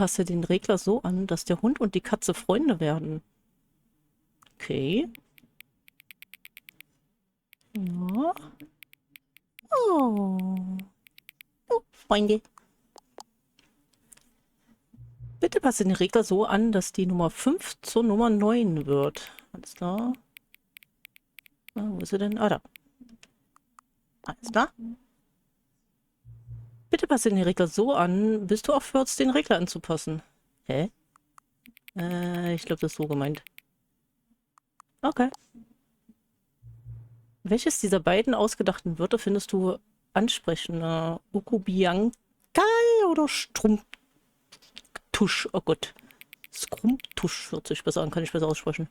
passe den Regler so an, dass der Hund und die Katze Freunde werden. Okay. Ja. Oh. Oh, Freunde. Bitte passe den Regler so an, dass die Nummer 5 zur Nummer 9 wird. Alles klar. Ah, wo ist sie denn? Ah, da. Alles klar. Bitte passe den Regler so an, bis du aufhörst, den Regler anzupassen. Hä? Ich glaube, das ist so gemeint. Okay. Welches dieser beiden ausgedachten Wörter findest du ansprechender? Ukubiankal oder Strumptusch? Oh Gott. Skrumptusch hört sich besser an, kann ich besser aussprechen.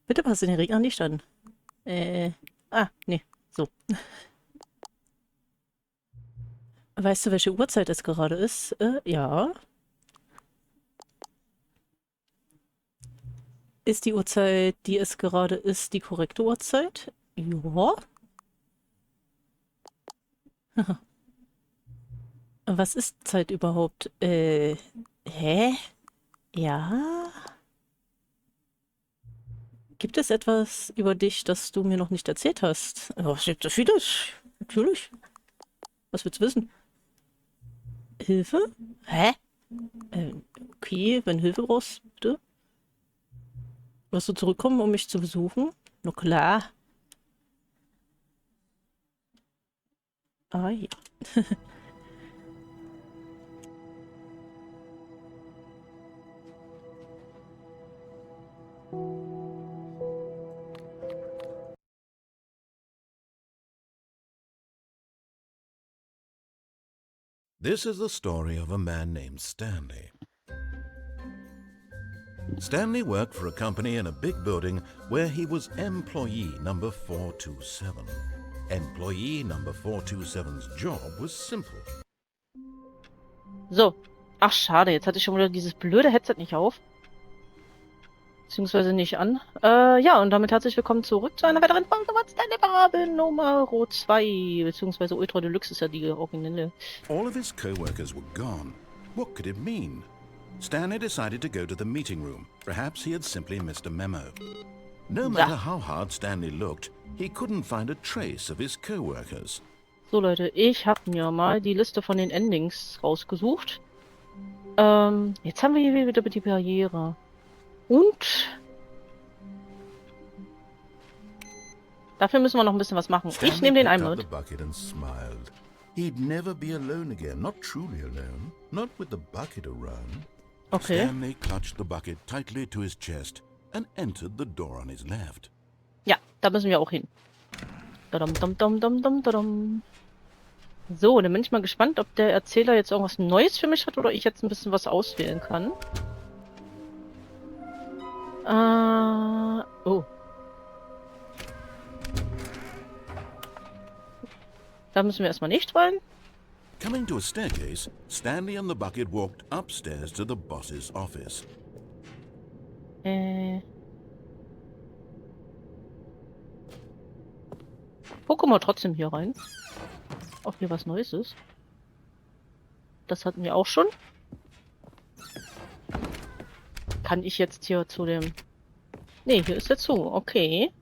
Bitte passe den Regler nicht an. Nee, so. Weißt du, welche Uhrzeit es gerade ist? Ja. Ist die Uhrzeit, die es gerade ist, die korrekte Uhrzeit? Ja. Was ist Zeit überhaupt? Hä? Ja? Gibt es etwas über dich, das du mir noch nicht erzählt hast? Was gibt es vieles? Natürlich. Was willst du wissen? Hilfe? Hä? Okay, wenn Hilfe brauchst, bitte. Wirst du zurückkommen, um mich zu besuchen? Na klar. Ah ja. This is the story of a man named Stanley. Stanley worked for a company in a big building where he was employee number 427. Employee number 427's job was simple. So. Ach, schade. Jetzt hatte ich schon wieder dieses blöde Headset nicht auf. Beziehungsweise nicht an. Ja, und damit herzlich willkommen zurück zu einer weiteren Folge von Stanley Parable Nummer 2. Beziehungsweise Ultra Deluxe ist ja die originelle. All of his co-workers were gone. What could it mean? Stanley decided to go to the meeting room. Perhaps he had simply missed a memo. No matter how hard Stanley looked, he couldn't find a trace of his co-workers. So Leute, ich habe mir mal die Liste von den Endings rausgesucht. Jetzt haben wir hier wieder die Barriere. Und dafür müssen wir noch ein bisschen was machen. Ich nehme den einen mit. He'd never be alone again, not truly alone, not with the bucket around. Okay. Stanley clutched the bucket tightly to his chest and entered the door on his left. Ja, da müssen wir auch hin. Dadam, dam, dam, dam, dam, dadam. So, dann bin ich mal gespannt, ob der Erzähler jetzt irgendwas Neues für mich hat oder ich jetzt ein bisschen was auswählen kann. Oh. Da müssen wir erstmal nicht rein. Coming to a staircase, Stanley and the bucket walked upstairs to the boss's office. Gucken wir trotzdem hier rein. Ob hier was Neues ist. Das hatten wir auch schon. Kann ich jetzt hier zu dem... Nee, hier ist er zu. Okay.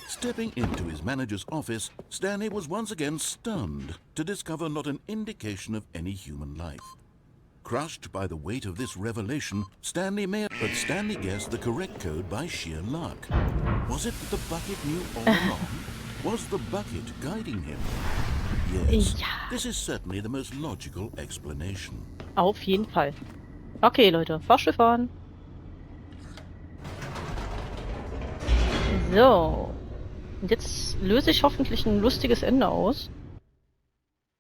Stepping into his manager's office, Stanley was once again stunned to discover not an indication of any human life. Crushed by the weight of this revelation, Stanley guessed the correct code by sheer luck. Was it that the bucket knew all along? Was the bucket guiding him? Yes, this is certainly the most logical explanation. Auf jeden Fall. Okay, Leute, Fahrstuhl fahren. So. Und jetzt löse ich hoffentlich ein lustiges Ende aus.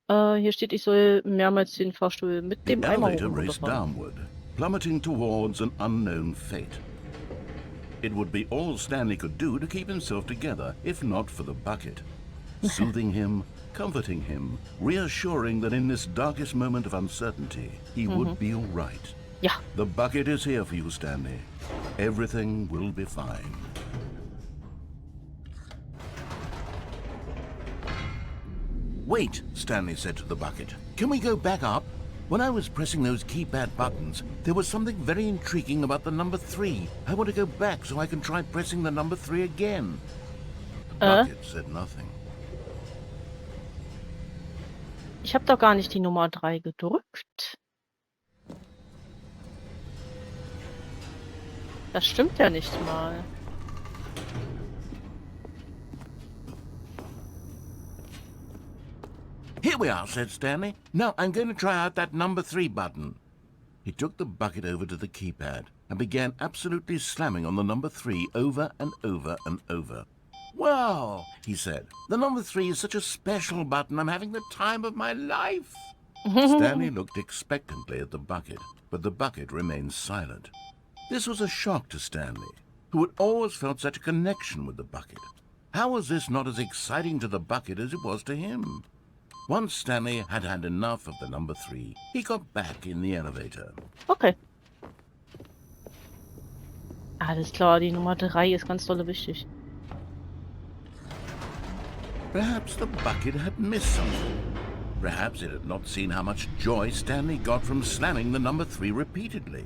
Hier steht, ich soll mehrmals den Fahrstuhl mit dem Eimer raced downward, plummeting towards an unknown fate. It would be all Stanley could do to keep himself together, if not for the bucket. Soothing him, comforting him, reassuring that in this darkest moment of uncertainty, he would be all right. Ja. The bucket is here for you, Stanley. Everything will be fine. Wait, Stanley said to the bucket. Can we go back up? When I was pressing those keypad buttons, there was something very intriguing about the number 3. I want to go back so I can try pressing the number 3 again. The bucket said nothing. Ich habe doch gar nicht die Nummer 3 gedrückt. Das stimmt ja nicht mal. Here we are, said Stanley. Now I'm going to try out that number 3 button. He took the bucket over to the keypad and began absolutely slamming on the number 3 over and over and over. Well, he said, the number 3 is such a special button. I'm having the time of my life. Stanley looked expectantly at the bucket, but the bucket remained silent. This was a shock to Stanley, who had always felt such a connection with the bucket. How was this not as exciting to the bucket as it was to him? Once Stanley had had enough of the number 3, he got back in the elevator. Okay. Alles klar, die Nummer 3 ist ganz dolle wichtig. Perhaps the bucket had missed something. Perhaps it had not seen how much joy Stanley got from slamming the number 3 repeatedly.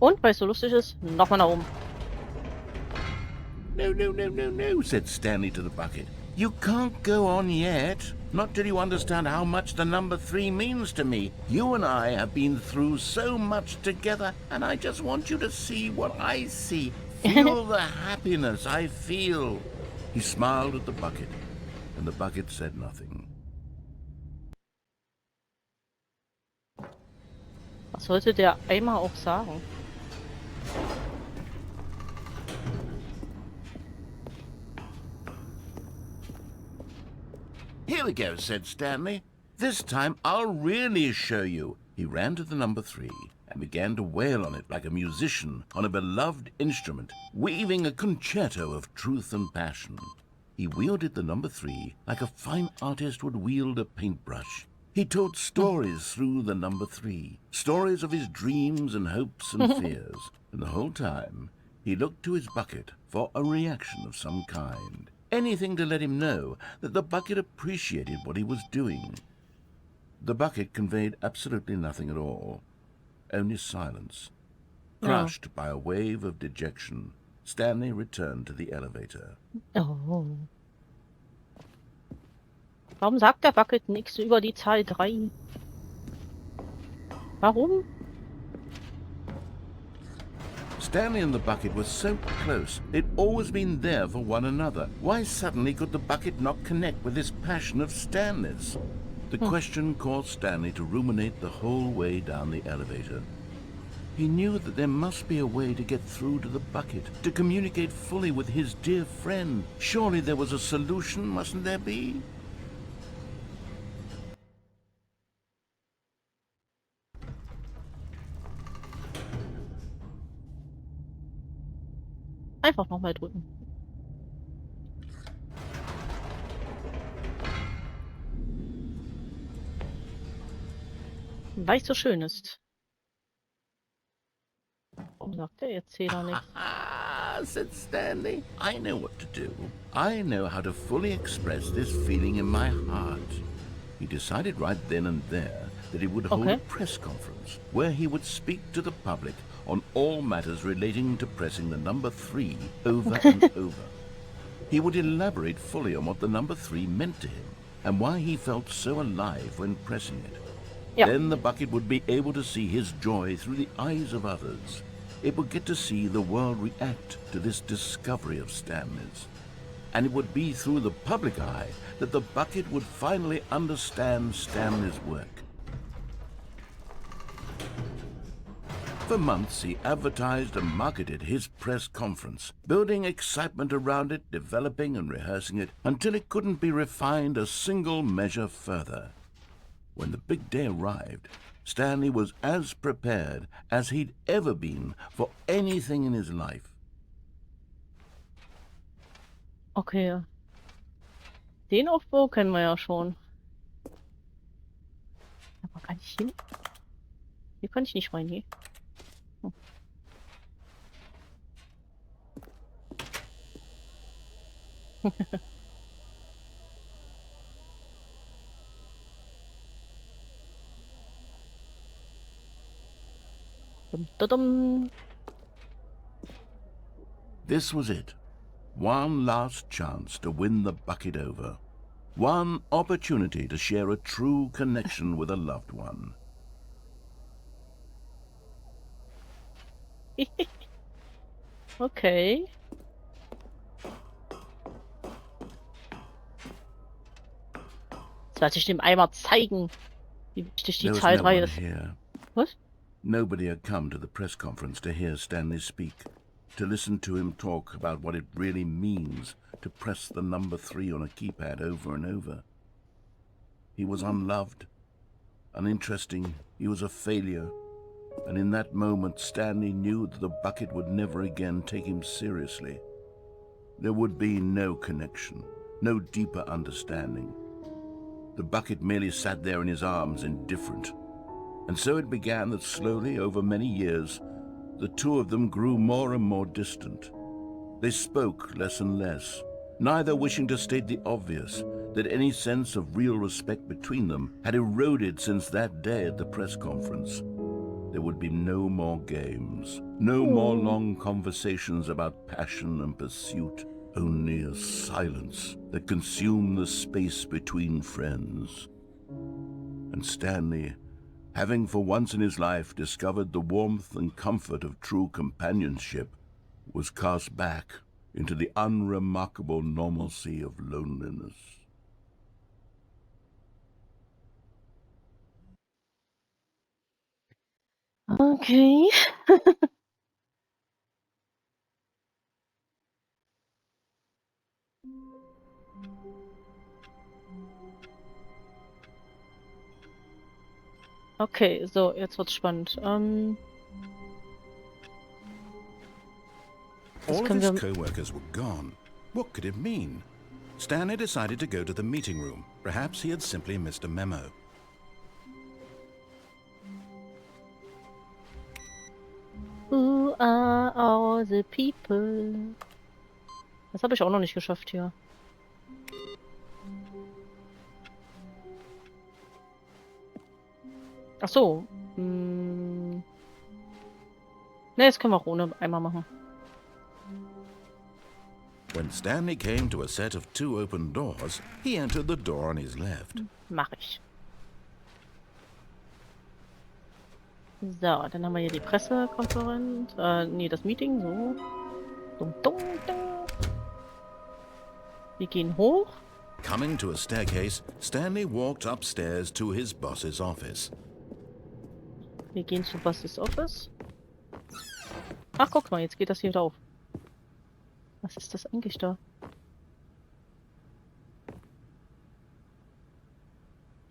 Und, weil es so lustig ist, nochmal nach oben. No, no, no, no, no, said Stanley to the bucket. You can't go on yet. Not till you understand how much the number 3 means to me. You and I have been through so much together, and I just want you to see what I see. Feel the happiness I feel. He smiled at the bucket, and the bucket said nothing. Was sollte der Eimer auch sagen? Here we go, said Stanley. This time I'll really show you. He ran to the number 3 and began to wail on it like a musician on a beloved instrument, weaving a concerto of truth and passion. He wielded the number 3 like a fine artist would wield a paintbrush. He told stories through the number 3, stories of his dreams and hopes and fears, and the whole time he looked to his bucket for a reaction of some kind. Anything to let him know that the bucket appreciated what he was doing. The bucket conveyed absolutely nothing at all, only silence. Crushed by a wave of dejection, Stanley returned to the elevator. Oh. Warum sagt der Bucket nichts über die Zahl 3? Warum? Stanley and the bucket were so close. They'd always been there for one another. Why suddenly could the bucket not connect with this passion of Stanley's? The question caused Stanley to ruminate the whole way down the elevator. He knew that there must be a way to get through to the bucket, to communicate fully with his dear friend. Surely there was a solution, mustn't there be? Einfach nochmal drücken. Weil es so schön ist. Warum sagt der Erzähler nichts? Ah, said Stanley. I know what to do. I know how to fully express this feeling in my heart. He decided right then and there that he would hold a press conference where he would speak to the public on all matters relating to pressing the number 3 over and over. He would elaborate fully on what the number 3 meant to him and why he felt so alive when pressing it. Ja. Then the bucket would be able to see his joy through the eyes of others. It would get to see the world react to this discovery of Stanley's. And it would be through the public eye that the bucket would finally understand Stanley's work. For months he advertised and marketed his press conference, building excitement around it, developing and rehearsing it, until it couldn't be refined a single measure further. When the big day arrived, Stanley was as prepared as he'd ever been for anything in his life. Okay. Den Aufbau kennen wir ja schon. Aber kann ich hin? Hier kann ich nicht rein, hier. Dum, dum, dum. This was it. One last chance to win the bucket over. One opportunity to share a true connection with a loved one. Okay. Jetzt werde ich dem Eimer zeigen, wie wichtig die There was Zahl no 3 one ist. here. Was? Nobody had come to the press conference to hear Stanley speak, to listen to him talk about what it really means to press the number 3 on a keypad over and over. He was unloved, uninteresting, he was a failure, and in that moment Stanley knew that the bucket would never again take him seriously. There would be no connection, no deeper understanding. The bucket merely sat there in his arms, indifferent. And so it began that slowly, over many years, the two of them grew more and more distant. They spoke less and less, neither wishing to state the obvious, that any sense of real respect between them had eroded since that day at the press conference. There would be no more games, no more long conversations about passion and pursuit, only a silence that consumed the space between friends. And Stanley, having for once in his life discovered the warmth and comfort of true companionship, was cast back into the unremarkable normalcy of loneliness. Okay. Okay, so, jetzt wird's spannend. Das All of können his wir... co-workers were gone. What could it mean? Stanley decided to go to the meeting room. Perhaps he had simply missed a memo. Who are all the people? Das habe ich auch noch nicht geschafft hier. Ach so. Ne, das können wir auch ohne Eimer machen. When Stanley came to a set of 2 open doors, he entered the door on his left. Mach ich. So, dann haben wir hier die Pressekonferenz. Nee, das Meeting. So. Dum, dum, dum. Wir gehen hoch. Coming to a staircase, Stanley walked upstairs to his boss's office. Wir gehen zu Boss's Office. Ach, guck mal, jetzt geht das hier wieder auf. Was ist das eigentlich da?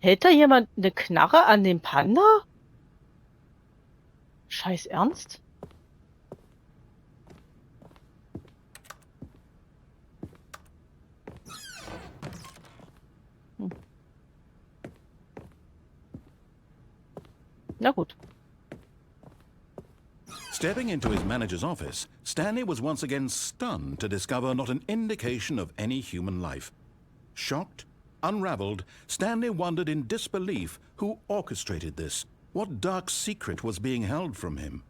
Hält da jemand eine Knarre an den Panda? Scheiß Ernst? Na gut. Stepping into his manager's office, Stanley was once again stunned to discover not an indication of any human life. Shocked, unraveled, Stanley wondered in disbelief who orchestrated this, what dark secret was being held from him.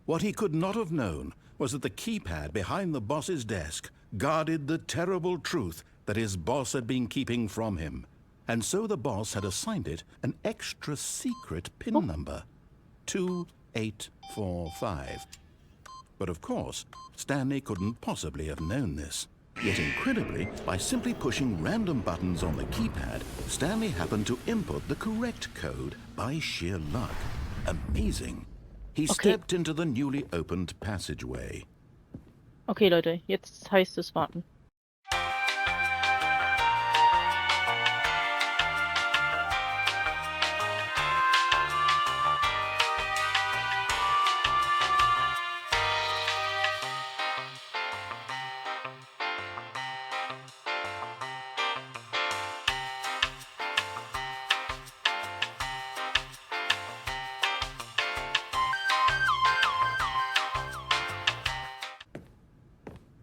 What he could not have known was that the keypad behind the boss's desk guarded the terrible truth that his boss had been keeping from him. And so the boss had assigned it an extra secret PIN number, 2845. But of course, Stanley couldn't possibly have known this. Yet incredibly, by simply pushing random buttons on the keypad, Stanley happened to input the correct code by sheer luck. Amazing. He stepped into the newly opened passageway. Okay, Leute, jetzt heißt es warten.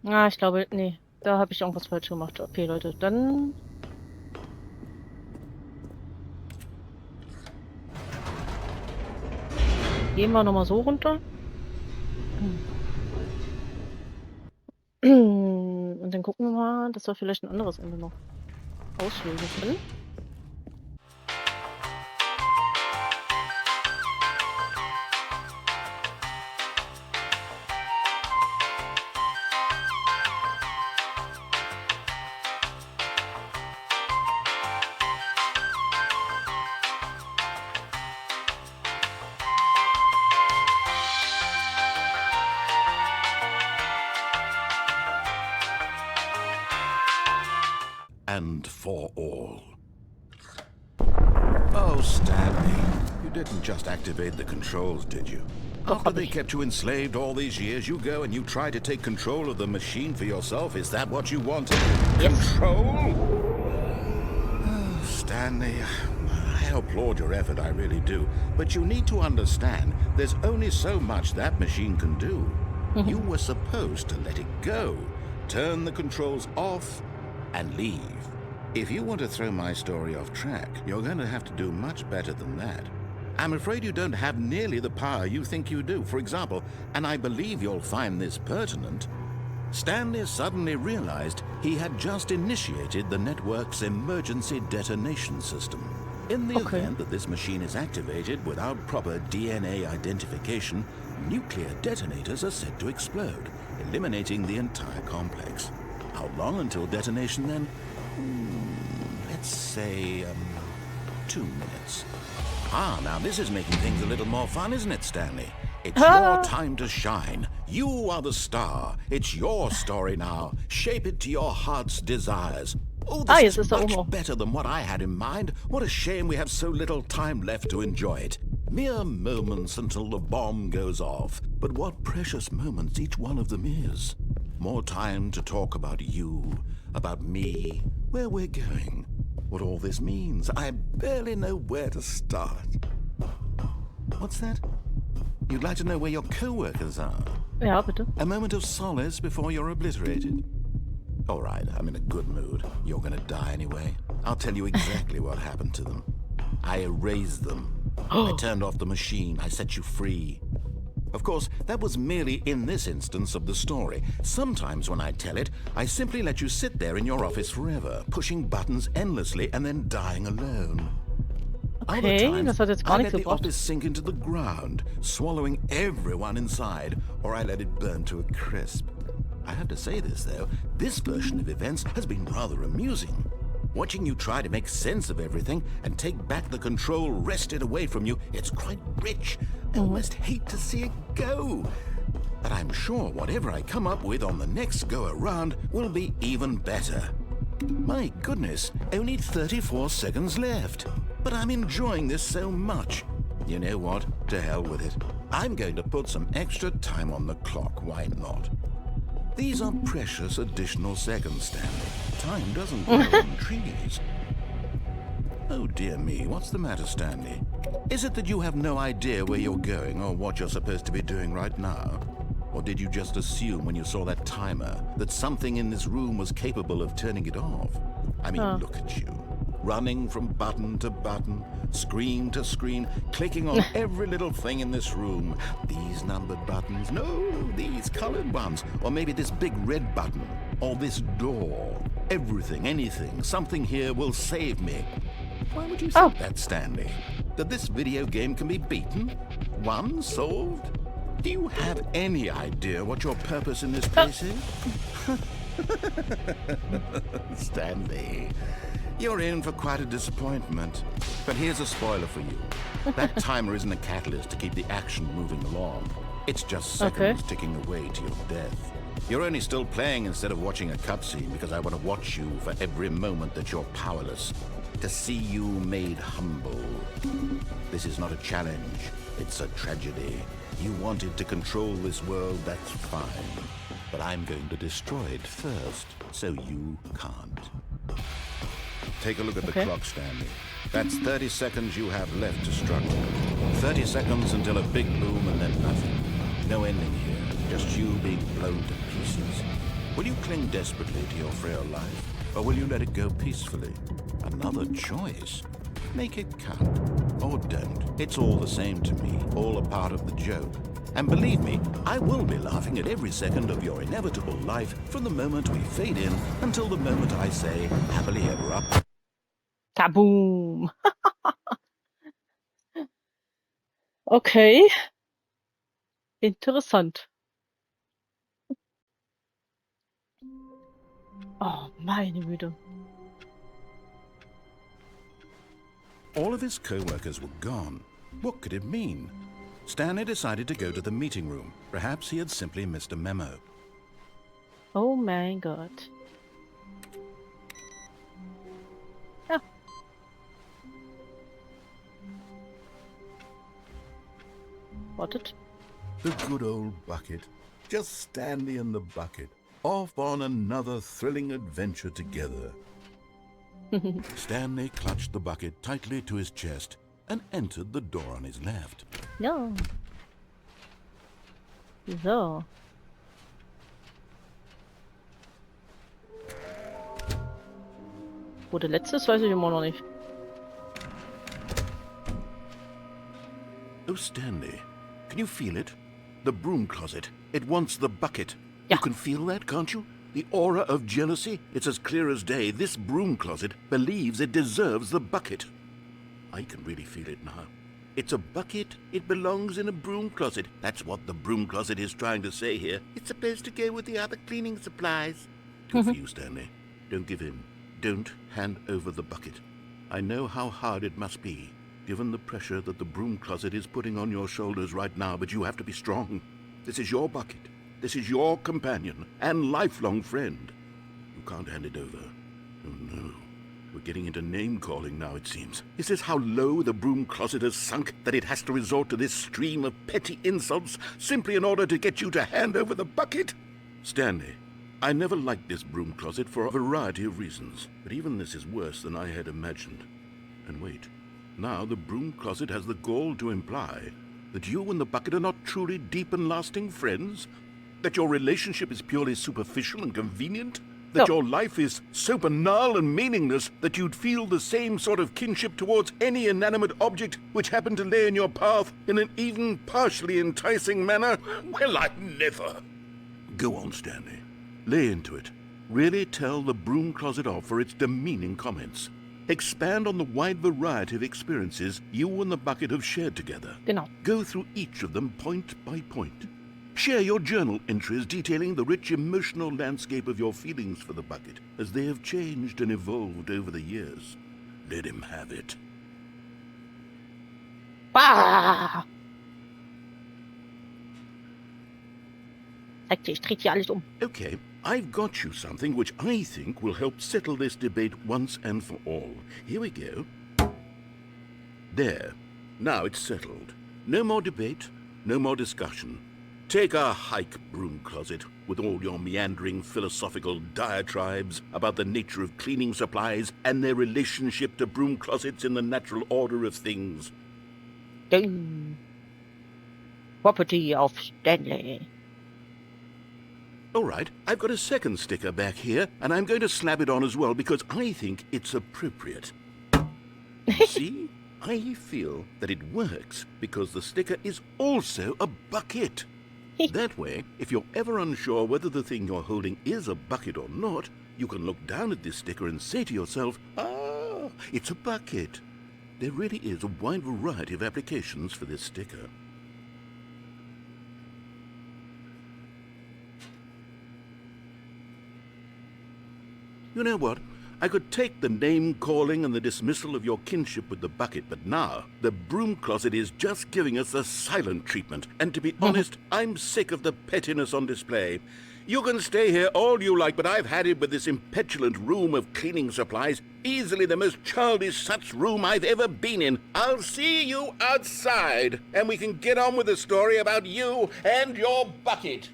Ah, ich glaube, nee. Da habe ich irgendwas falsch gemacht. Okay, Leute, dann... Gehen wir nochmal so runter. Und dann gucken wir mal, dass wir vielleicht ein anderes Ende noch auswählen können. And for all. Oh, Stanley, you didn't just activate the controls, did you? After they kept you enslaved all these years, you go and you try to take control of the machine for yourself? Is that what you wanted? Control? Oh, Stanley, I applaud your effort, I really do. But you need to understand, there's only so much that machine can do. You were supposed to let it go, turn the controls off, and leave. If you want to throw my story off track, you're going to have to do much better than that. I'm afraid you don't have nearly the power you think you do. For example, and I believe you'll find this pertinent, Stanley suddenly realized he had just initiated the network's emergency detonation system. In the event that this machine is activated without proper DNA identification, nuclear detonators are said to explode, eliminating the entire complex. How long until detonation then? Let's say, 2 minutes. Ah, now this is making things a little more fun, isn't it, Stanley? It's your time to shine. You are the star. It's your story now. Shape it to your heart's desires. Oh, this is much better than what I had in mind. What a shame we have so little time left to enjoy it. Mere moments until the bomb goes off. But what precious moments each one of them is. More time to talk about you, about me, where we're going, what all this means. I barely know where to start. What's that? You'd like to know where your co-workers are? Ja, bitte. A moment of solace before you're obliterated? All right, I'm in a good mood. You're gonna die anyway. I'll tell you exactly what happened to them. I erased them. I turned off the machine. I set you free. Of course, that was merely in this instance of the story. Sometimes when I tell it, I simply let you sit there in your office forever, pushing buttons endlessly and then dying alone. Other times, I let the office sink into the ground, swallowing everyone inside, or I let it burn to a crisp. I have to say this, though, this version of events has been rather amusing. Watching you try to make sense of everything and take back the control wrested away from you, it's quite rich. I almost hate to see it go. But I'm sure whatever I come up with on the next go-around will be even better. My goodness, only 34 seconds left. But I'm enjoying this so much. You know what? To hell with it. I'm going to put some extra time on the clock, why not? These are precious additional seconds, Stanley. Time doesn't grow on trees. Oh dear me, what's the matter, Stanley? Is it that you have no idea where you're going or what you're supposed to be doing right now? Or did you just assume when you saw that timer that something in this room was capable of turning it off? I mean, look at you. Running from button to button, screen to screen, clicking on every little thing in this room. These numbered buttons, no, these colored ones. Or maybe this big red button, or this door. Everything, anything, something here will save me. Why would you say that, Stanley? That this video game can be beaten? Won? Solved? Do you have any idea what your purpose in this place is? Stanley, you're in for quite a disappointment. But here's a spoiler for you. That timer isn't a catalyst to keep the action moving along. It's just seconds ticking away to your death. You're only still playing instead of watching a cutscene because I want to watch you for every moment that you're powerless. To see you made humble. This is not a challenge. It's a tragedy. You wanted to control this world, that's fine. But I'm going to destroy it first, so you can't. Take a look at the clock, Stanley. That's 30 seconds you have left to struggle. 30 seconds until a big boom and then nothing. No ending here, just you being blown to pieces. Will you cling desperately to your frail life, or will you let it go peacefully? Another choice. Make it count, or don't. It's all the same to me, all a part of the joke. And believe me, I will be laughing at every second of your inevitable life from the moment we fade in until the moment I say, happily ever after. Kaboom! Okay. Interessant. Oh, meine Güte. All of his co-workers were gone. What could it mean? Stanley decided to go to the meeting room. Perhaps he had simply missed a memo. Oh mein Gott. Ja. Wartet. The good old bucket. Just Stanley and the bucket. Off on another thrilling adventure together. Stanley clutched the bucket tightly to his chest and entered the door on his left. Ja. So. Wo der letzte ist, weiß ich immer noch nicht. Oh, Stanley, can you feel it? The broom closet. It wants the bucket. Yeah. You can feel that, can't you? The aura of jealousy. It's as clear as day. This broom closet believes it deserves the bucket. I can really feel it now. It's a bucket. It belongs in a broom closet. That's what the broom closet is trying to say here. It's supposed to go with the other cleaning supplies. Good for you, Stanley. Don't give in. Don't hand over the bucket. I know how hard it must be, given the pressure that the broom closet is putting on your shoulders right now, but you have to be strong. This is your bucket. This is your companion and lifelong friend. You can't hand it over. Oh no. We're getting into name-calling now, it seems. Is this how low the broom closet has sunk, that it has to resort to this stream of petty insults simply in order to get you to hand over the bucket? Stanley, I never liked this broom closet for a variety of reasons, but even this is worse than I had imagined. And wait, now the broom closet has the gall to imply that you and the bucket are not truly deep and lasting friends? That your relationship is purely superficial and convenient? That your life is so banal and meaningless that you'd feel the same sort of kinship towards any inanimate object which happened to lay in your path in an even partially enticing manner? Well, I'd never. Go on, Stanley. Lay into it. Really tell the broom closet off for its demeaning comments. Expand on the wide variety of experiences you and the bucket have shared together. Genau. Go through each of them point by point. Share your journal entries detailing the rich emotional landscape of your feelings for the bucket as they have changed and evolved over the years. Let him have it. Ah! Zeig dir, ich drehe hier alles um. Okay, I've got you something which I think will help settle this debate once and for all. Here we go. There. Now it's settled. No more debate, no more discussion. Take a hike, broom closet, with all your meandering philosophical diatribes about the nature of cleaning supplies and their relationship to broom closets in the natural order of things. Ding. Property of Stanley. All right, I've got a second sticker back here, and I'm going to slap it on as well because I think it's appropriate. You see? I feel that it works because the sticker is also a bucket. That way, if you're ever unsure whether the thing you're holding is a bucket or not, you can look down at this sticker and say to yourself, ah, it's a bucket. There really is a wide variety of applications for this sticker. You know what? I could take the name-calling and the dismissal of your kinship with the bucket, but now the broom closet is just giving us the silent treatment. And to be honest, I'm sick of the pettiness on display. You can stay here all you like, but I've had it with this impetulant room of cleaning supplies. Easily the most childish such room I've ever been in. I'll see you outside, and we can get on with the story about you and your bucket.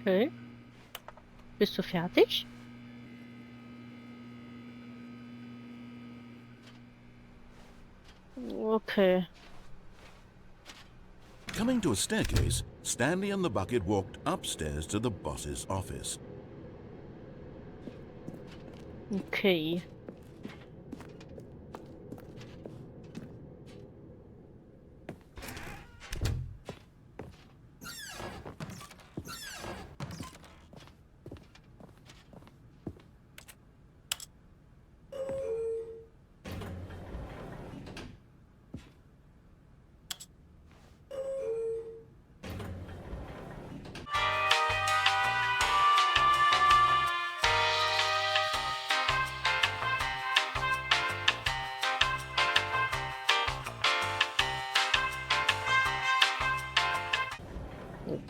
Okay. Bist du fertig? Okay. Coming to a staircase, Stanley and the bucket walked upstairs to the boss's office. Okay.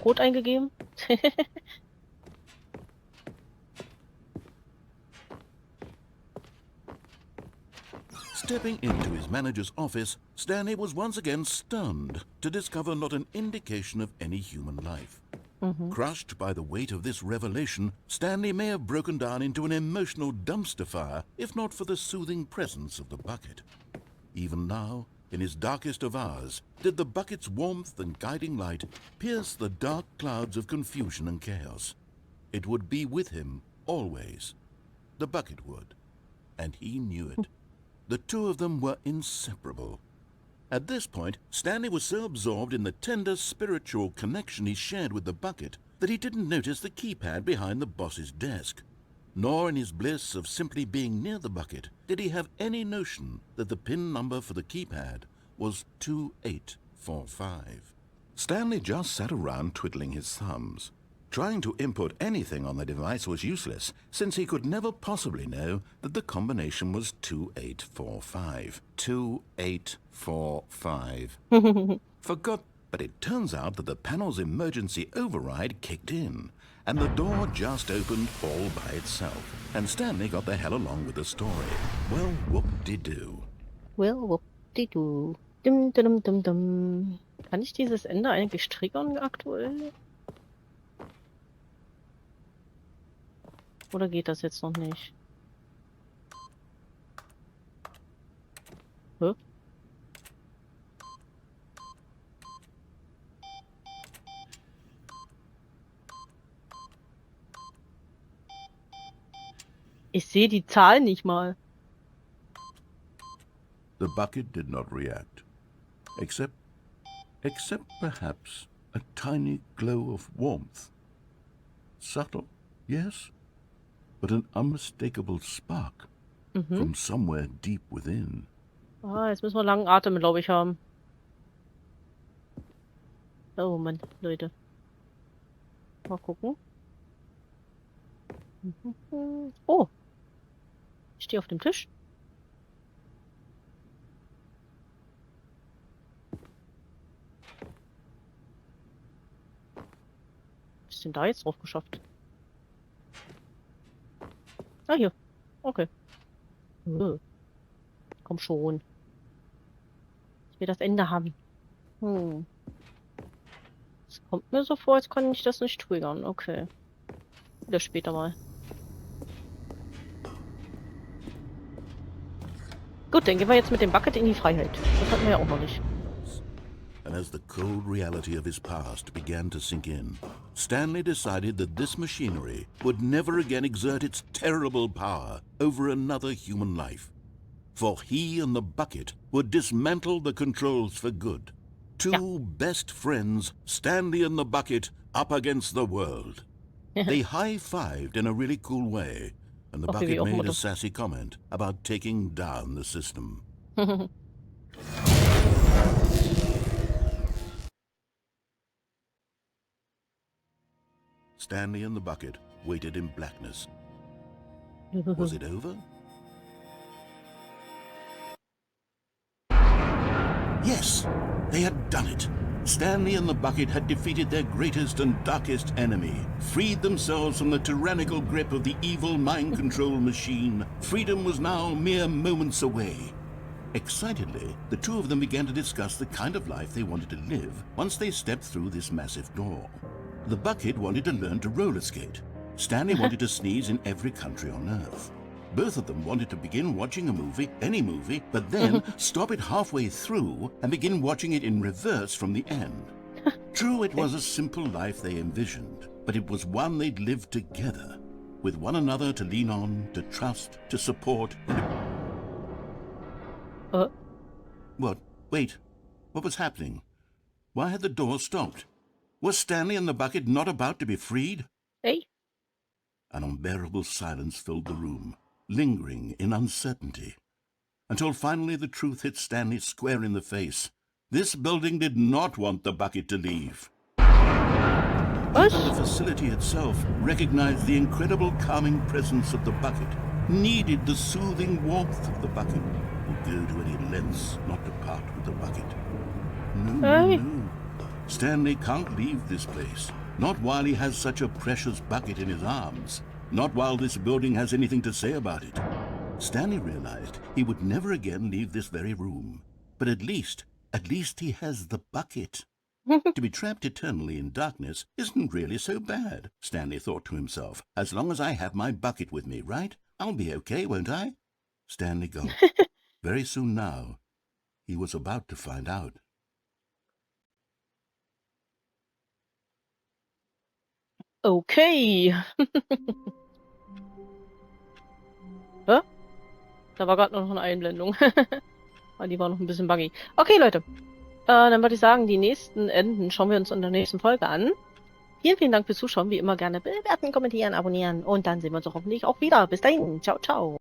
Code eingegeben. Stepping into his manager's office, Stanley was once again stunned to discover not an indication of any human life. Crushed by the weight of this revelation, Stanley may have broken down into an emotional dumpster fire if not for the soothing presence of the bucket. Even now, in his darkest of hours, did the bucket's warmth and guiding light pierce the dark clouds of confusion and chaos. It would be with him always. The bucket would, and he knew it. The two of them were inseparable. At this point, Stanley was so absorbed in the tender spiritual connection he shared with the bucket that he didn't notice the keypad behind the boss's desk. Nor in his bliss of simply being near the bucket did he have any notion that the PIN number for the keypad was 2845. Stanley just sat around twiddling his thumbs. Trying to input anything on the device was useless, since he could never possibly know that the combination was 2845. 2845. Forgot, but it turns out that the panel's emergency override kicked in, and the door just opened all by itself, and Stanley got the hell along with the story. Well, whoop-de-doo. Well, whoop-de-doo. Dum, dum, dum, dum. Kann ich dieses Ende eigentlich triggern aktuell? Oder geht das jetzt noch nicht? Hä? Ich sehe die Zahl nicht mal. The bucket did not react, except perhaps a tiny glow of warmth. Subtle, yes, but an unmistakable spark from somewhere deep within. Ah, jetzt müssen wir langen Atem, glaube ich, haben. Oh Mann, Leute. Mal gucken. Oh. Ich stehe auf dem Tisch. Was ist denn da jetzt drauf geschafft? Ah, hier. Okay. Komm schon. Ich will das Ende haben. Es kommt mir so vor, als kann ich das nicht triggern. Okay. Wieder später mal. Gut, dann gehen wir jetzt mit dem Bucket in die Freiheit. Das hatten wir ja auch noch nicht. And as the cold reality of his past began to sink in, Stanley decided that this machinery would never again exert its terrible power over another human life. For he and the bucket would dismantle the controls for good. Two best friends, Stanley and the bucket, up against the world. They high-fived in a really cool way, and the bucket made a sassy comment about taking down the system. Stanley and the bucket waited in blackness. Was it over? Yes, they had done it. Stanley and the bucket had defeated their greatest and darkest enemy, freed themselves from the tyrannical grip of the evil mind control machine. Freedom was now mere moments away. Excitedly, the two of them began to discuss the kind of life they wanted to live once they stepped through this massive door. The bucket wanted to learn to roller skate. Stanley wanted to sneeze in every country on Earth. Both of them wanted to begin watching a movie, any movie, but then stop it halfway through and begin watching it in reverse from the end. True, it was a simple life they envisioned, but it was one they'd lived together, with one another to lean on, to trust, to support, and What? Wait. What was happening? Why had the door stopped? Was Stanley and the bucket not about to be freed? Hey. An unbearable silence filled the room, lingering in uncertainty, until finally the truth hit Stanley square in the face. This building did not want the bucket to leave. What? Even the facility itself recognized the incredible calming presence of the bucket, needed the soothing warmth of the bucket, would go to any lengths not to part with the bucket. No. Stanley can't leave this place. Not while he has such a precious bucket in his arms. Not while this building has anything to say about it. Stanley realized he would never again leave this very room. But at least he has the bucket. To be trapped eternally in darkness isn't really so bad, Stanley thought to himself. As long as I have my bucket with me, right? I'll be okay, won't I? Stanley gulped. Very soon now, he was about to find out. Okay. Hä? Da war gerade noch eine Einblendung. Aber die war noch ein bisschen buggy. Okay, Leute. Dann würde ich sagen, die nächsten Enden schauen wir uns in der nächsten Folge an. Vielen, vielen Dank fürs Zuschauen. Wie immer gerne bewerten, kommentieren, abonnieren. Und dann sehen wir uns hoffentlich auch wieder. Bis dahin. Ciao, ciao.